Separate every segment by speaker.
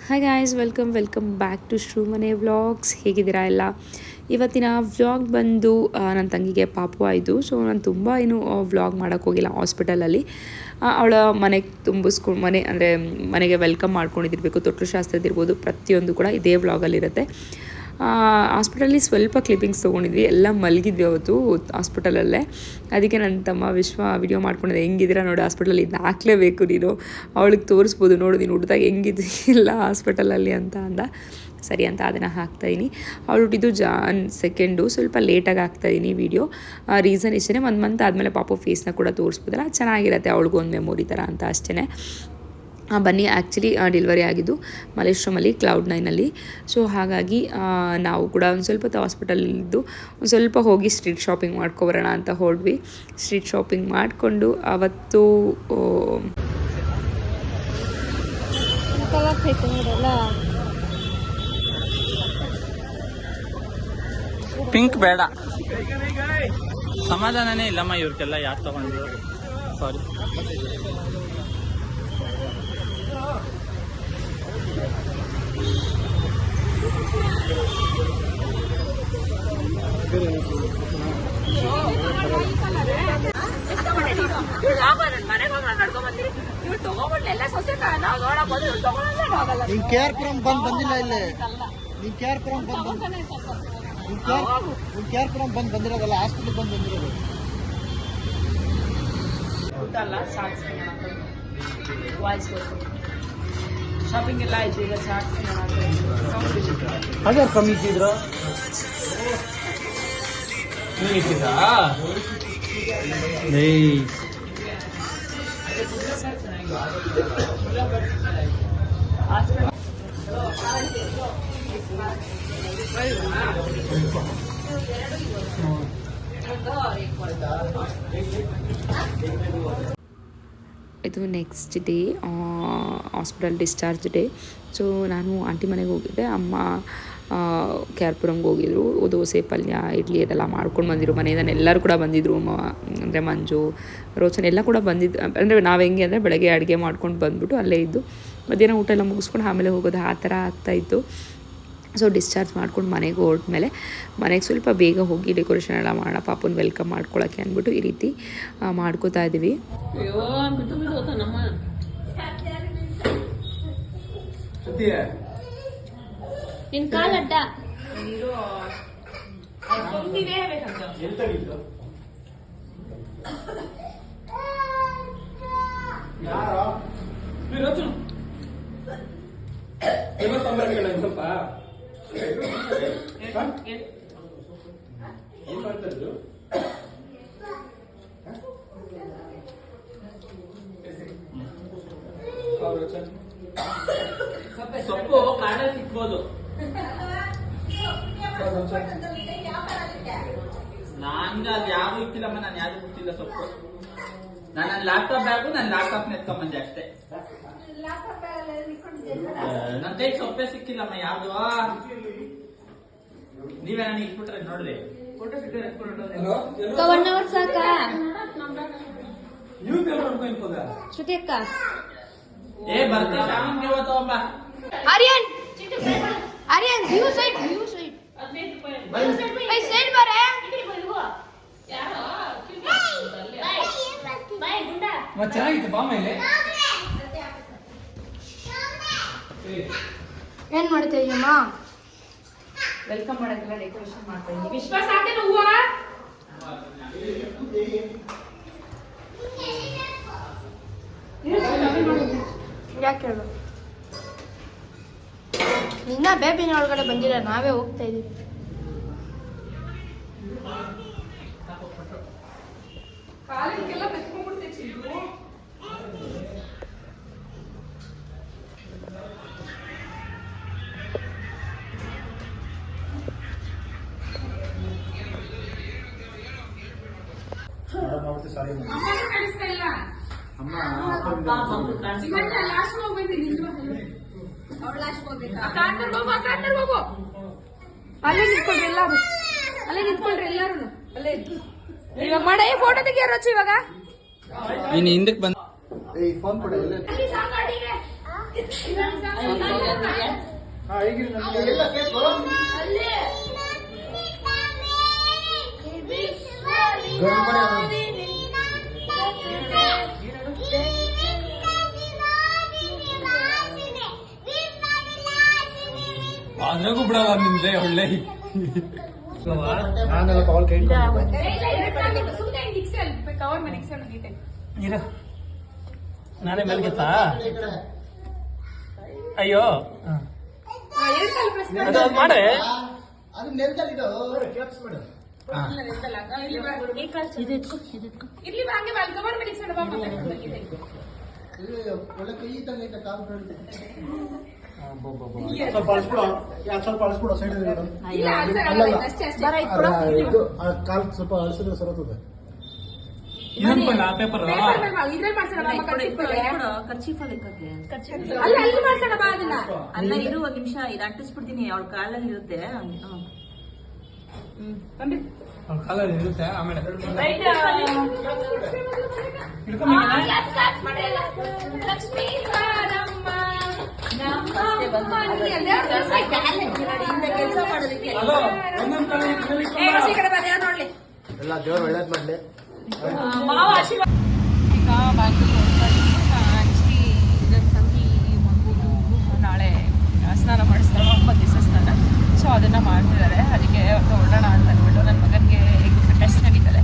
Speaker 1: Hi guys, welcome back to Shrimane vlogs. ಹೇಗಿದ್ದೀರಾ ಎಲ್ಲ? ಇವತ್ತಿನ ವ್ಲಾಗ್ ಬಂದು ನನ್ನ ತಂಗಿಗೆ ಪಾಪು ಆಯಿತು. ಸೊ ನಾನು ತುಂಬ ಏನು ವ್ಲಾಗ್ ಮಾಡೋಕ್ಕೆ ಹೋಗಿಲ್ಲ. ಹಾಸ್ಪಿಟಲಲ್ಲಿ ಅವಳ ಮನೆಗೆ ತುಂಬಿಸ್ಕೊಂಡು ಮನೆಗೆ ವೆಲ್ಕಮ್ ಮಾಡ್ಕೊಂಡಿದ್ದಿರಬೇಕು. ತೊಟ್ಲು ಶಾಸ್ತ್ರದಿರ್ಬೋದು, ಪ್ರತಿಯೊಂದು ಕೂಡ ಇದೇ ವ್ಲಾಗಲ್ಲಿರುತ್ತೆ. ಹಾಸ್ಪಿಟಲಲ್ಲಿ ಸ್ವಲ್ಪ ಕ್ಲಿಪ್ಪಿಂಗ್ಸ್ ತೊಗೊಂಡಿದ್ವಿ. ಎಲ್ಲ ಮಲಗಿದ್ವಿ ಅವತ್ತು ಹಾಸ್ಪಿಟಲಲ್ಲೇ. ಅದಕ್ಕೆ ನನ್ನ ತಮ್ಮ ವಿಶ್ವ ವಿಡಿಯೋ ಮಾಡ್ಕೊಂಡಿದ್ದೆ. ಹೆಂಗಿದ್ದೀರಾ ನೋಡಿ ಹಾಸ್ಪಿಟಲಲ್ಲಿ, ಇದು ಹಾಕ್ಲೇಬೇಕು ನೀನು, ಅವಳಿಗೆ ತೋರಿಸ್ಬೋದು ನೋಡು ನೀನು ಹುಟ್ಟಿದಾಗ ಹೆಂಗಿದ್ದಿಲ್ಲ ಹಾಸ್ಪಿಟಲಲ್ಲಿ ಅಂತ ಅಂದ. ಸರಿ ಅಂತ ಅದನ್ನು ಹಾಕ್ತಾಯಿನಿ. ಅವಳು ಹುಟ್ಟಿದ್ದು Jan 2, ಸ್ವಲ್ಪ ಲೇಟಾಗಿ ಹಾಕ್ತಾಯಿದ್ದೀನಿ ವೀಡಿಯೋ. ರೀಸನ್ ಇಷ್ಟೇ, 1 ಮಂತ್ ಆದಮೇಲೆ ಪಾಪು ಫೇಸ್ನ ಕೂಡ ತೋರಿಸ್ಬೋದಲ್ಲ, ಚೆನ್ನಾಗಿರುತ್ತೆ ಅವಳಿಗೂ ಒಂದು ಮೆಮೊರಿ ಥರ ಅಂತ ಅಷ್ಟೇ. ಬನ್ನಿ, ಆ್ಯಕ್ಚುಲಿ ಡೆಲಿವರಿ ಆಗಿದ್ದು ಮಲೇಶ್ವರಮಲ್ಲಿ Cloud9 ಸೊ ಹಾಗಾಗಿ ನಾವು ಕೂಡ ಒಂದು ಸ್ವಲ್ಪ ಹಾಸ್ಪಿಟಲಿದ್ದು ಒಂದು ಸ್ವಲ್ಪ ಹೋಗಿ ಸ್ಟ್ರೀಟ್ ಶಾಪಿಂಗ್ ಮಾಡ್ಕೊಬರೋಣ ಅಂತ ಹೊರಡ್ವಿ. ಸ್ಟ್ರೀಟ್ ಶಾಪಿಂಗ್ ಮಾಡಿಕೊಂಡು ಅವತ್ತು
Speaker 2: ಪಿಂಕ್ ಬೇಡ, ಸಮಾಧಾನನೇ ಇಲ್ಲಮ್ಮ ಇವ್ರಿಗೆಲ್ಲ. ಯಾರು ತಗೊಂಡ್ರು? ಸಾರಿ.
Speaker 3: ಕೇರ್ಪುರಂ ಬಂದಿಲ್ಲ ಇಲ್ಲಿ. ಕೇರ್ಪುರಂ ಬಂದಿರೋದಲ್ಲ, ಹಾಸ್ಪಿಟಲ್ ಬಂದಿರೋದು.
Speaker 1: ಶಾಪಿಂಗ್ ಎಲ್ಲ ಆಯ್ತು. ಈಗ
Speaker 2: ಅದೇ ಕಮ್ಮಿ ಇದ್ದಿದ್ರು ಇದು next day, hospital discharge day. So ನಾನು ಆಂಟಿ ಮನೆಗೆ ಹೋಗಿದ್ದೆ. ಅಮ್ಮ ಕ್ಯಾರ್ಪುರಂಗೆ ಹೋಗಿದ್ರು. ದೋಸೆ, ಪಲ್ಯ, ಇಡ್ಲಿ ಅದೆಲ್ಲ ಮಾಡ್ಕೊಂಡು ಬಂದಿದ್ರು ಮನೆಯಿಂದ. ಎಲ್ಲರೂ ಕೂಡ ಬಂದಿದ್ದರು. ಅಂದರೆ ಮಂಜು, ರೋಚನ್ ಎಲ್ಲ ಕೂಡ ಬಂದಿದ್ದು. ಅಂದರೆ ನಾವು ಹೆಂಗೆ ಅಂದರೆ ಬೆಳಗ್ಗೆ ಅಡುಗೆ ಮಾಡ್ಕೊಂಡು ಬಂದುಬಿಟ್ಟು ಅಲ್ಲೇ ಇದ್ದು ಮಧ್ಯಾಹ್ನ ಊಟ ಎಲ್ಲ ಮುಗಿಸ್ಕೊಂಡು ಆಮೇಲೆ ಹೋಗೋದು, ಆ ಥರ ಆಗ್ತಾಯಿತ್ತು. ಸೊ ಡಿಸ್ಚಾರ್ಜ್ ಮಾಡ್ಕೊಂಡು ಮನೆಗೆ ಹೊರಟ್ಮೇಲೆ ಮನೆಗೆ ಸ್ವಲ್ಪ ಬೇಗ ಹೋಗಿ ಡೆಕೋರೇಷನ್ ಎಲ್ಲ ಮಾಡೋಣ, ಪಾಪನ ವೆಲ್ಕಮ್ ಮಾಡ್ಕೊಳ್ಳೋಕ್ಕೆ ಅಂದ್ಬಿಟ್ಟು ಈ ರೀತಿ ಮಾಡ್ಕೋತಾ ಇದ್ದೀವಿ. ಸ್ವಲ್ಪ ಸೊಪ್ಪು ಕಾಡ ಸಿಕ್ಬೋದು. ನಂಗೆ ಅದು ಯಾರು ಇಕ್ಕಿಲ್ಲಮ್ಮ, ನಾನು ಯಾರು ಗೊತ್ತಿಲ್ಲ ಸೊಪ್ಪು. ನಾನು ನನ್ನ ಲ್ಯಾಪ್ಟಾಪ್ ಬ್ಯಾಗು ನನ್ನ ಲ್ಯಾಪ್ಟಾಪ್ ಎತ್ಕೊಂಬಂದೆ ಅಷ್ಟೇ. ನನ್ನ ಕೈ ಸೊಪ್ಪೆ ಸಿಕ್ಕಿಲ್ಲಮ್ಮ ಯಾವ್ದು. ನೀವೇ ನನಗೆ ಇಟ್ಬಿಟ್ರೆ ನೋಡ್ರಿ. ಫೋಟೋ ಏ ಬರ್ತೀವಿ ಶಾಮಿಂಗ್ ಇವತ್ತು ಒಬ್ಬ
Speaker 4: ಆರ್ಯನ್ ವ್ಯೂ ಸೈಡ್ ಬರೆ
Speaker 2: ಚೆನ್ನಾಗಿತ್ತು ಬಾ. ಮೇಲೆ
Speaker 4: ಏನ್ ಮಾಡ್ತಾ ಇದೀಯಮ್ಮ?
Speaker 1: ವೆಲ್ಕಮ್ ಮಾಡೋಕ್ಕೆಲ್ಲ ಡೆಕೋರೇಷನ್ ಮಾಡ್ತಾ ಇದ್ದೀವಿ.
Speaker 4: ವಿಶ್ವಾಸ ಹಾಕಿನ ಹೂವ ಯಾಕೆ ಹೇಳು? ಇನ್ನ ಬೇಬಿನ ಒಳಗಡೆ ಬಂದಿಲ್ಲ, ನಾವೇ ಹೋಗ್ತಾ ಇದೀವಿ. ಅಲ್ಲೇ ನಿಂತ್ಕೊಳ್ರಿ ಎಲ್ಲಾರು, ಅಲ್ಲೇ ಇವಾಗ ಮಾಡ ಫೋಟೋ ತೆಗಿಯಾರ ಇವಾಗ.
Speaker 2: ಇನ್ನು ಹಿಂದಕ್ಕೆ ಬಂದ
Speaker 3: ಫೋನ್ ಕೊಡಿ.
Speaker 5: ಅದ್ರಾಗೂ ಬಿಡಲ್ಲ ನಿಮ್ದೆ ಒಳ್ಳೆ
Speaker 3: ನಾನೆಲ್ಲ ಕಾಲ್ ಕೈ
Speaker 5: ಇರ ನಾನೇ ಮಲ್ಗೆತ್ತಾ ಅಯ್ಯೋ ಅದು ಮಾಡ್ರೆ
Speaker 3: ಅದು ನೆಲದಲ್ಲಿದು ಕ್ಲಾಪ್ಸ್ಬಿಡು. ಒಳ್ಳೆ ಕೈ ಇದ್ದಂಗೆ ಐತೆ ಕಾಲು ಬೆಳೆದಿದೆ. ಸ್ವಲ್ಪ ಅಳಿಸ್ಬಿಡು, ಸ್ವಲ್ಪ ಅಳಿಸ್ಬಿಡು ಸೈಡ್ ಇದು ಕಾಲು ಸ್ವಲ್ಪ ಅಳಿಸಿದ್ರೆ ಸರತದೆ.
Speaker 5: ಇನ್ನೊಂದು ಆ ಪೇಪರ್
Speaker 6: ಅಲ್ಲ ಇರು ಒಂದ್ ನಿಮಿಷ ಇದು ಅಂಟಿಸ್ಬಿಡ್ತೀನಿ ಅವಳ ಕಾಲಲ್ಲಿ ಇರುತ್ತೆ
Speaker 5: ಕಾಲಲ್ಲಿ ಇರುತ್ತೆ ಆಮೇಲೆ
Speaker 6: ಕೆಲಸ ಮಾಡೋದಕ್ಕೆ
Speaker 5: ಹಲೋ ಒಂದೊಂದು
Speaker 6: ನೋಡ್ಲಿ
Speaker 3: ಎಲ್ಲ ದೇವ್ರು ಒಳ್ಳೇದ್ ಮಾಡ್ಲಿ.
Speaker 2: ಈಗ ಬ್ಯಾಂಗ್ಳೂರ್ ಹೋಗ್ತಾ ಇದ್ದೀನಿ. ಆ್ಯಕ್ಚುಲಿ ನನ್ನ ತಂಗಿ ಮಗುದು ನಾಳೆ ಸ್ನಾನ ಮಾಡಿಸ್ತಾರೆ, 9 ದಿವಸ ಸ್ನಾನ. ಸೊ ಅದನ್ನು ಮಾಡ್ತಿದ್ದಾರೆ. ಅದಕ್ಕೆ ಹೊರಡೋಣ ಅಂತ ಅಂದ್ಬಿಟ್ಟು ನನ್ನ ಮಗನಿಗೆ ಟೆಸ್ಟ್ ನಡೀತಾರೆ.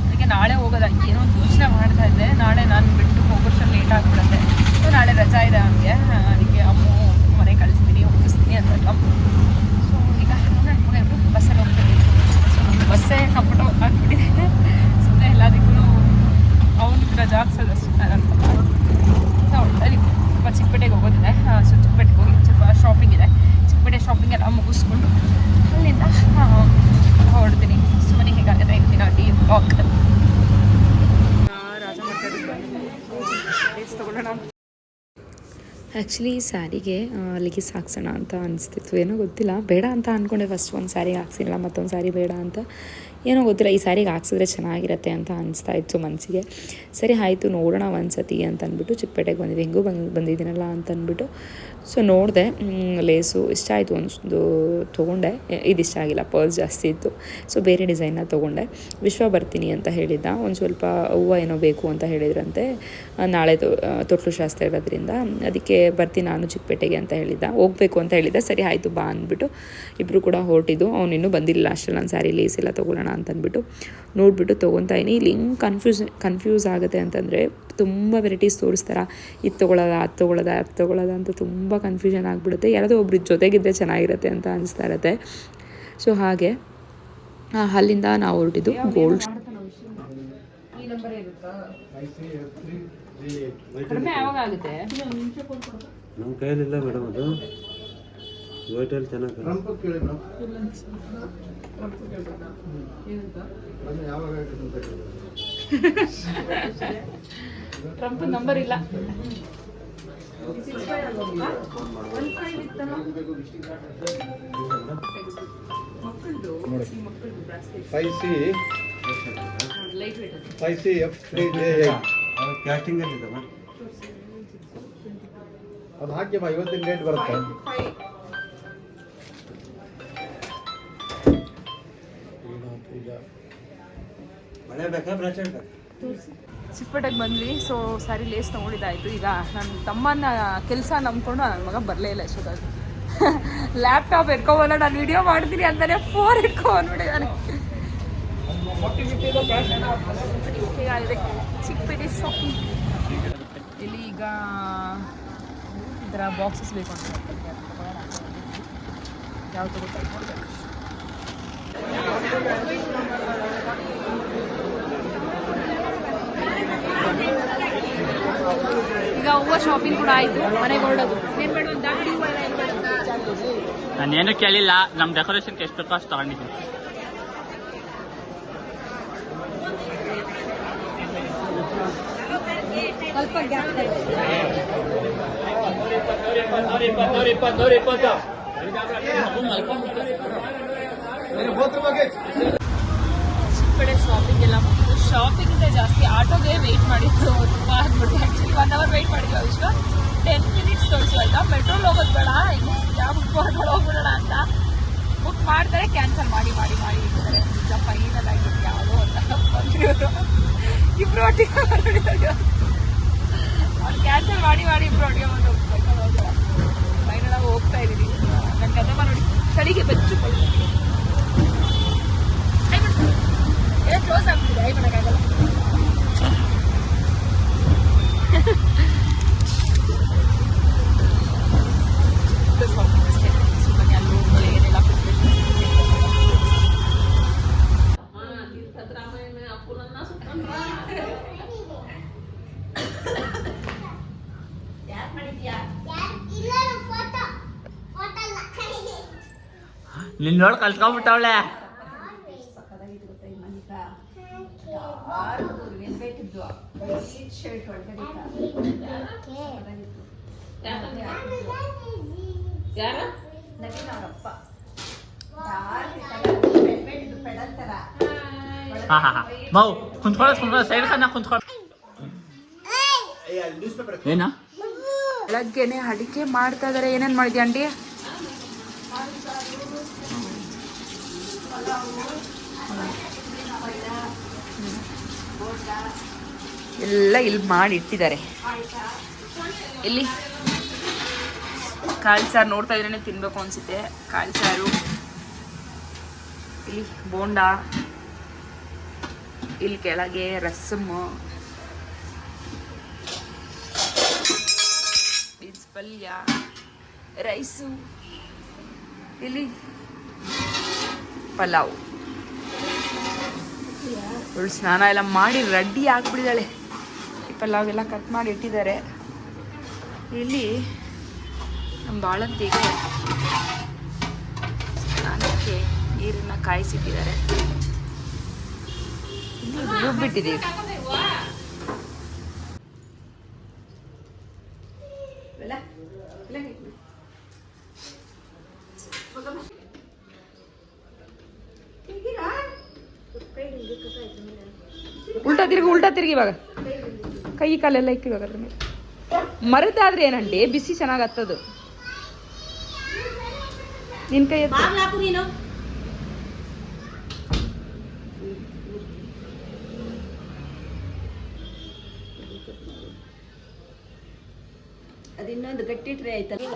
Speaker 2: ಅದಕ್ಕೆ ನಾಳೆ ಹೋಗೋದ ಏನೋ ಒಂದು ಯೋಚನೆ ಮಾಡ್ತಾ ಇದ್ದೆ. ನಾಳೆ ನಾನು ಬಿಟ್ಟು ಹೋಗೋಷ್ಟು ಲೇಟ್ ಆಗಿಬಿಡುತ್ತೆ. ಸೊ ನಾಳೆ ರಜಾ ಇದೆ ಅವನಿಗೆ. ಅದಕ್ಕೆ ಅಮ್ಮ ಮನೆ ಕಳಿಸ್ತೀನಿ, ಹೋಗಿಸ್ತೀನಿ ಅಂತ. ಸೊ ಈಗ ನನ್ನ ಮಗ ಇಬ್ಬರು ಬಸ್ಸಲ್ಲಿ ಹೋಗ್ತಿದ್ದೀನಿ. ಸೊ ನಮ್ದು ಬಸ್ಸೇ ಕಂಫರ್ಟಬಲ್ ಆಗಿಬಿಟ್ಟಿದೆ. ಸುಮ್ಮನೆ ಎಲ್ಲದಕ್ಕೂ ಅವ್ನಿಗೆ ರಜಾ ಹಾಕ್ಸೋದಷ್ಟು ಅಂತ ಹೊರಟಲ್ಲಿ ಸ್ವಲ್ಪ ಚಿಕ್ಕಪೇಟೆಗೆ ಹೋಗೋದಿದೆ. ಸೊ ಚಿಕ್ಕಪೇಟೆಗೆ ಹೋಗಿ ಸ್ವಲ್ಪ ಶಾಪಿಂಗ್ ಇದೆ. ಚಿಕ್ಕಪೇಟೆ ಶಾಪಿಂಗ್ ಎಲ್ಲ ಮುಗಿಸ್ಕೊಂಡು ಅಲ್ಲಿಂದ ಹೊರಡ್ತೀನಿ. ಸುಮ್ಮನೆ ಹೇಗಾಗುತ್ತೆ ದಿನ ಡಿ ಬ್ಲಾಗ್ ರಾಜ ತಗೊಳ್ಳೋಣ. ಆ್ಯಕ್ಚುಲಿ ಸ್ಯಾರಿಗೆ ಅಲ್ಲಿಗೆ ಸಾಕ್ಸೋಣ ಅಂತ ಅನಿಸ್ತಿತ್ತು. ಏನೋ ಗೊತ್ತಿಲ್ಲ, ಬೇಡ ಅಂತ ಅಂದ್ಕೊಂಡೆ. ಫಸ್ಟ್ ಒಂದು ಸ್ಯಾರಿಗೆ ಹಾಕ್ಸಿಲ್ಲ, ಮತ್ತೊಂದು ಸ್ಯಾರಿ ಬೇಡ ಅಂತ. ಏನೋ ಗೊತ್ತಿಲ್ಲ, ಈ ಸ್ಯಾರಿಗೆ ಹಾಕ್ಸಿದ್ರೆ ಚೆನ್ನಾಗಿರುತ್ತೆ ಅಂತ ಅನಿಸ್ತಾ ಇತ್ತು ಮನಸ್ಸಿಗೆ. ಸರಿ ಆಯಿತು ನೋಡೋಣ ಒಂದ್ಸತಿ ಅಂತ ಅಂದ್ಬಿಟ್ಟು ಚಿಕ್ಕಪೇಟೆಗೆ ಬಂದಿದ್ದೆ. ಹೆಂಗೂ ಬಂದಿದ್ದೀನಲ್ಲ ಅಂತ ಅಂದ್ಬಿಟ್ಟು ಸೊ ನೋಡಿದೆ. ಲೇಸು ಇಷ್ಟ ಆಯಿತು, ಒಂದು ತೊಗೊಂಡೆ. ಇದು ಇಷ್ಟ ಆಗಿಲ್ಲ, ಪರ್ಸ್ ಜಾಸ್ತಿ ಇತ್ತು. ಸೊ ಬೇರೆ ಡಿಸೈನ್ನ ತೊಗೊಂಡೆ. ವಿಶ್ವ ಬರ್ತೀನಿ ಅಂತ ಹೇಳಿದ್ದ. ಒಂದು ಸ್ವಲ್ಪ ಹೂವು ಏನೋ ಬೇಕು ಅಂತ ಹೇಳಿದ್ರಂತೆ. ನಾಳೆ ತೊಟ್ಲು ಶಾಸ್ತ್ರ ಇರೋದ್ರಿಂದ ಅದಕ್ಕೆ ಬರ್ತೀನಿ ನಾನು ಚಿಕ್ಕಪೇಟೆಗೆ ಅಂತ ಹೇಳಿದ್ದ. ಹೋಗಬೇಕು ಅಂತ ಹೇಳಿದ್ದ. ಸರಿ ಆಯಿತು ಬಾ ಅಂದ್ಬಿಟ್ಟು ಇಬ್ಬರು ಕೂಡ ಹೊರಟಿದ್ದು. ಅವ್ನು ಇನ್ನೂ ಬಂದಿಲ್ಲ ಅಷ್ಟರಲ್ಲಿ ನಾನು ಸ್ಯಾರಿ ಲೇಸ್ ಎಲ್ಲ ತೊಗೊಳ್ಳೋಣ ಅಂತಂದ್ಬಿಟ್ಟು ನೋಡಿಬಿಟ್ಟು ತೊಗೊತಾ ಇದ್ದೀನಿ. ಇಲ್ಲಿ ಹಿಂಗೆ ಕನ್ಫ್ಯೂಸ್ ಆಗುತ್ತೆ ಅಂತಂದರೆ ತುಂಬ ವೆರೈಟೀಸ್ ತೋರಿಸ್ತಾರ. ಇದು ತೊಗೊಳ್ಳೋದ ಅದು ತೊಗೊಳ್ಳೋದ ಅಂತ ತುಂಬ ಕನ್ಫ್ಯೂಷನ್ ಆಗಿಬಿಡುತ್ತೆ. ಯಾರಾದರೂ ಒಬ್ರು ಜೊತೆಗಿದ್ದರೆ ಚೆನ್ನಾಗಿರುತ್ತೆ ಅಂತ ಅನಿಸ್ತಾ ಇರುತ್ತೆ. ಸೊ ಹಾಗೆ ಅಲ್ಲಿಂದ ನಾವು ಹೊರಟಿದ್ದು ಗೋಲ್ಡ್. ಯಾವಾಗ ಆಗುತ್ತೆ
Speaker 7: ನಮ್ಮ ಕೈಯಲ್ಲಿಲ್ಲ ಮೇಡಮ್, ಅದು ವೈಟಲ್ಲಿ ಚೆನ್ನಾಗಿ
Speaker 2: ಟ್ರಂಪ್ ನಂಬರ್ ಇಲ್ಲ.
Speaker 7: ಕ್ಯಾಸ್ಟಿಂಗಲ್ಲಿದ್ದಾವ.
Speaker 3: ಅದು ಹಾಕಿ ಇವತ್ತಿನ ಡೇಟ್ ಬರುತ್ತೆ.
Speaker 7: ಮಳೆ ಬೇಕಾ ಬ್ರಾಸ್ಲೆಟ್ ಬೇಕಾ?
Speaker 2: ಚಿಕ್ಕಪೇಟೆಗೆ ಬಂದ್ವಿ. ಸೊ ಸ್ಯಾರಿ ಲೇಸ್ ತೊಗೊಂಡಿದ್ದಾಯಿತು. ಈಗ ನನ್ನ ತಮ್ಮನ ಕೆಲಸ ನಂಬ್ಕೊಂಡು ನನ್ನ ಮಗ ಬರಲೇ ಇಲ್ಲ ಎಷ್ಟೊತ್ತಾಗಿ. ಲ್ಯಾಪ್ಟಾಪ್ ಎತ್ಕೊಬಲ್ಲ, ನಾನು ವಿಡಿಯೋ ಮಾಡ್ತೀನಿ ಅಂತಲೇ ಫೋನ್ ಎತ್ಕೊಂಡ್ಬಿಟ್ಟಿದ್ದಾನೆ. ಹೀಗಾಗಿದೆ ಚಿಕ್ಕಪೇಟೆ ಶಾಪಿಂಗ್. ಇಲ್ಲಿ ಈಗ ಈ ಥರ ಬಾಕ್ಸಸ್ ಬೇಕು ಅಂತ ಯಾವ ತಗೋತಾ ನೋಡ್ಬೇಕು. ಈಗ ಹೂವು ಶಾಪಿಂಗ್ ಕೂಡ ಆಯಿತು. ಮನೆಗೆ ಹೊರಡೋದು. ಏನು ಬೇಡ ದಾಡಿ ಹೂವು ಎಲ್ಲ ಏನು ಬೇಡ.
Speaker 8: ನಾನೇನು ಕೇಳಿಲ್ಲ, ನಮ್ಮ ಡೆಕೋರೇಷನ್ಗೆ ಎಷ್ಟು ಬೇಕೋ ಅಷ್ಟು ತಗೊಂಡಿದ್ದೀನಿ.
Speaker 6: ಸ್ವಲ್ಪ ಗ್ಯಾಪ್
Speaker 2: ಚಿಕ್ಕಪೇಟೆ ಶಾಪಿಂಗ್ ಎಲ್ಲ ಮುಗಿದು ಶಾಪಿಂಗಿಂದ ಜಾಸ್ತಿ ಆಟೋಗೆ ವೆಯ್ಟ್ ಮಾಡಿದ್ದು ತುಂಬ ಆಗ್ಬಿಟ್ಟು. ಆ್ಯಕ್ಚುಲಿ 1 hour ವೆಯ್ಟ್ ಮಾಡಿದ್ವಿ. ಅಷ್ಟು
Speaker 6: 10 minutes ತೋರಿಸು ಆಯ್ತಾ. ಪೆಟ್ರೋಲ್ ಹೋಗೋದು ಬೇಡ, ಕ್ಯಾಬ್ ಬುಕ್ ಮಾಡ್ಕೊಂಡು ಹೋಗ್ಬಿಡೋಣ ಅಂತ ಬುಕ್ ಮಾಡ್ತಾರೆ, ಕ್ಯಾನ್ಸಲ್ ಮಾಡಿ ಇರ್ತಾರೆ. ನಿಜ ಫೈನಲ್ ಆಗಿತ್ತು ಯಾವುದೋ ಅಂತ ಬಂದಿರೋರು ಇಬ್ರು ಒಟ್ಟಿಗೆ ಅವ್ರು ಕ್ಯಾನ್ಸಲ್ ಮಾಡಿ ಇಬ್ರು ಒಟ್ಟಿಗೆ ಬಂದು ಹೋಗ್ಬೇಕು. ಫೈನಲ್ ಆಗಿ ಹೋಗ್ತಾ ಇದ್ದೀವಿ. ನನ್ನ ಕದಮ್ಮ ನೋಡಿ ಚಳಿಗೆ ಬೆಚ್ಚು ಕ್ಲೋಸ್ ಆಗ್ತಿದೆ, ಐ ಮಾಡೋಕ್ಕಾಗಲ್ಲ.
Speaker 8: ನಿನ್ ನೋಡಿ ಕಲ್ತ್ಕೊಂಡ್ಬಿಟ್ಟವಳೆ. ಮೌ ಕುಂತ್ಕೊಳ್ಳೋ ಸೈಡ್ ಕನ್ನ ಕುಂತ್ಕೊಳ್ಳ. ಏನ
Speaker 2: ಬೆಳಗ್ಗೆನೆ ಅಡಿಕೆ ಮಾಡ್ತಾ ಇದಾರೆ. ಏನೇನ್ ಮಾಡಿದ್ಯಾ ಆಂಟಿ? ಎಲ್ಲ ಇಲ್ಲಿ ಮಾಡಿ ಇಟ್ಟಿದ್ದಾರೆ. ಇಲ್ಲಿ ಕಾಳು ಸಾರು ನೋಡ್ತಾ ಇದ್ರೇನೆ ತಿನ್ಬೇಕು ಅನ್ಸುತ್ತೆ. ಕಾಳು ಸಾರು, ಇಲ್ಲಿ ಬೋಂಡ, ಇಲ್ಲಿ ಕೆಳಗೆ ರಸಮ್ಮು, ಬೀನ್ಸ್ ಪಲ್ಯ, ರೈಸು, ಇಲ್ಲಿ ಪಲಾವ್. ಇವಳು ಸ್ನಾನ ಎಲ್ಲ ಮಾಡಿ ರೆಡಿ ಆಗಿಬಿಟ್ಟಿದ್ದಾಳೆ. ಈ ಪಲಾವ್ ಎಲ್ಲ ಕಟ್ ಮಾಡಿ ಇಟ್ಟಿದ್ದಾರೆ. ಇಲ್ಲಿ ನಮ್ಮ ಬಾಳಂತಿಗೆ ಸ್ನಾನಕ್ಕೆ ನೀರನ್ನು ಕಾಯಿಸಿಟ್ಟಿದ್ದಾರೆ. ರುಬ್ಬಿಟ್ಟಿದ್ದೀವಿ. ಉಲ್ಟಾ ತಿರುಗಿ ಇವಾಗ ಕೈ ಕಾಲೆಲ್ಲ ಇಕ್ಕಿವಾಗ ಅದ್ರ ಮೇಲೆ. ಮರದಾದ್ರೆ ಏನಂಡಿ ಬಿಸಿ ಚೆನ್ನಾಗಿ ಹತ್ತದು. ನಿನ್ ಕೈ
Speaker 6: ನೀನು ಅದಿನ್ನೊಂದು ಗಟ್ಟಿ ಟ್ರೇ ಆಯ್ತಲ್ಲ.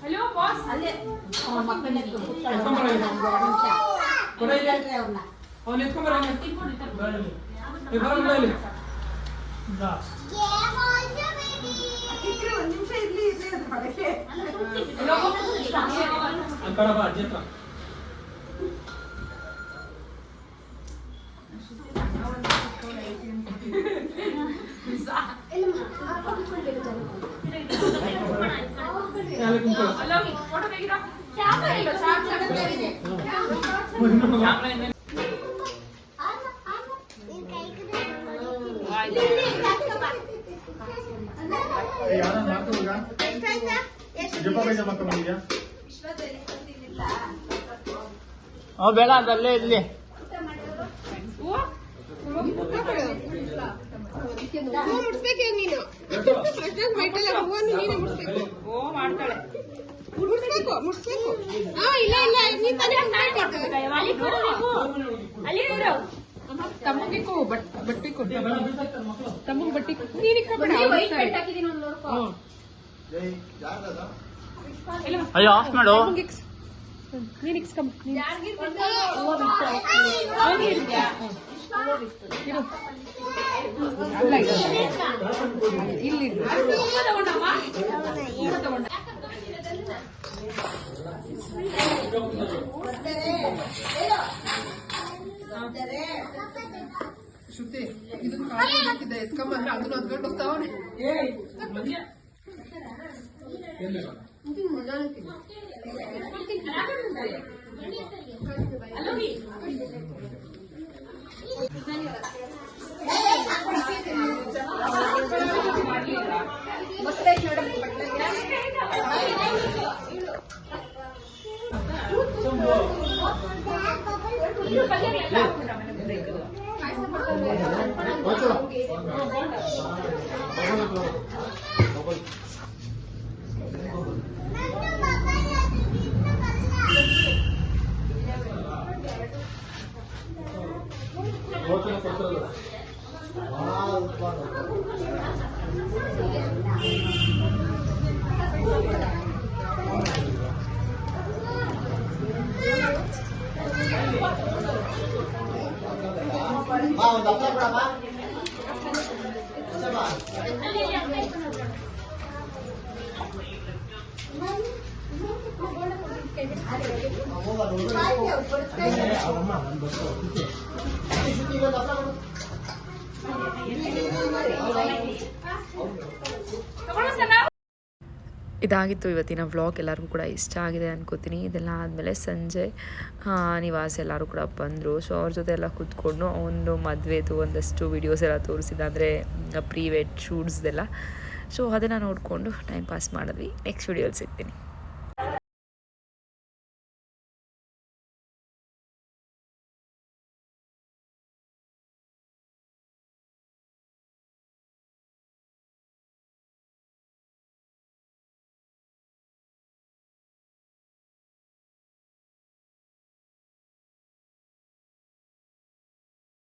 Speaker 6: ಹಲೋ ಬಾಸ್, ಅಲ್ಲೇ ಮಕ್ಕಳನ್ನ
Speaker 5: ಅವ್ನು ಎತ್ಕೊಂಬರ ಅಜ್ಜಿ ಹತ್ರ.
Speaker 6: ಫೋಟೋ ತೆಗಿರಾ?
Speaker 8: ಬೇಡ ಅದಲ್ಲೇ ಇರ್ಲಿ.
Speaker 6: ಓ ಮಾಡ್ತಾಳೆ. ತಮ್ಮಗೂ ಬಟ್ಟೆ ಕೊಟ್ಟು ತಮ್ಮಗ್ ಬಟ್ಟೆ ನೀರಿಗೆ
Speaker 8: ಅಯ್ಯೋ ಆಫ್ ಮಾಡು
Speaker 6: ಇಲ್ಲಿ ಶ್ರುತಿ ಇದನ್ನ ಕಾಲಿದೆ ಎತ್ಕೊಂಬಂದ್ರೆ ಅದನ್ನ ಹೊತ್ಕೊಂಡು ಹೋಗ್ತಾವನೆ
Speaker 3: ಒಂದು ಹಪ್ಳ ಕೊಡಮ್ಮ.
Speaker 2: ಇದಾಗಿತ್ತು ಇವತ್ತಿನ ವ್ಲಾಗ್. ಎಲ್ಲರಿಗೂ ಕೂಡ ಇಷ್ಟ ಆಗಿದೆ ಅನ್ಕೋತೀನಿ. ಇದೆಲ್ಲ ಆದಮೇಲೆ ಸಂಜೆ ನಿವಾಸ ಎಲ್ಲರೂ ಕೂಡ ಬಂದರು. ಸೊ ಅವ್ರ ಜೊತೆ ಎಲ್ಲ ಕೂತ್ಕೊಂಡು ಒಂದು ಮದುವೆದು ಒಂದಷ್ಟು ವೀಡಿಯೋಸ್ ಎಲ್ಲ ತೋರಿಸಿದ, ಅಂದರೆ ಪ್ರೀ ವೆಡ್ ಶೂಟ್ಸ್ದೆಲ್ಲ. ಸೊ ಅದನ್ನು ನೋಡಿಕೊಂಡು ಟೈಮ್ ಪಾಸ್ ಮಾಡಿದ್ವಿ. ನೆಕ್ಸ್ಟ್ ವೀಡಿಯೋಲಿ ಸಿಗ್ತೀನಿ.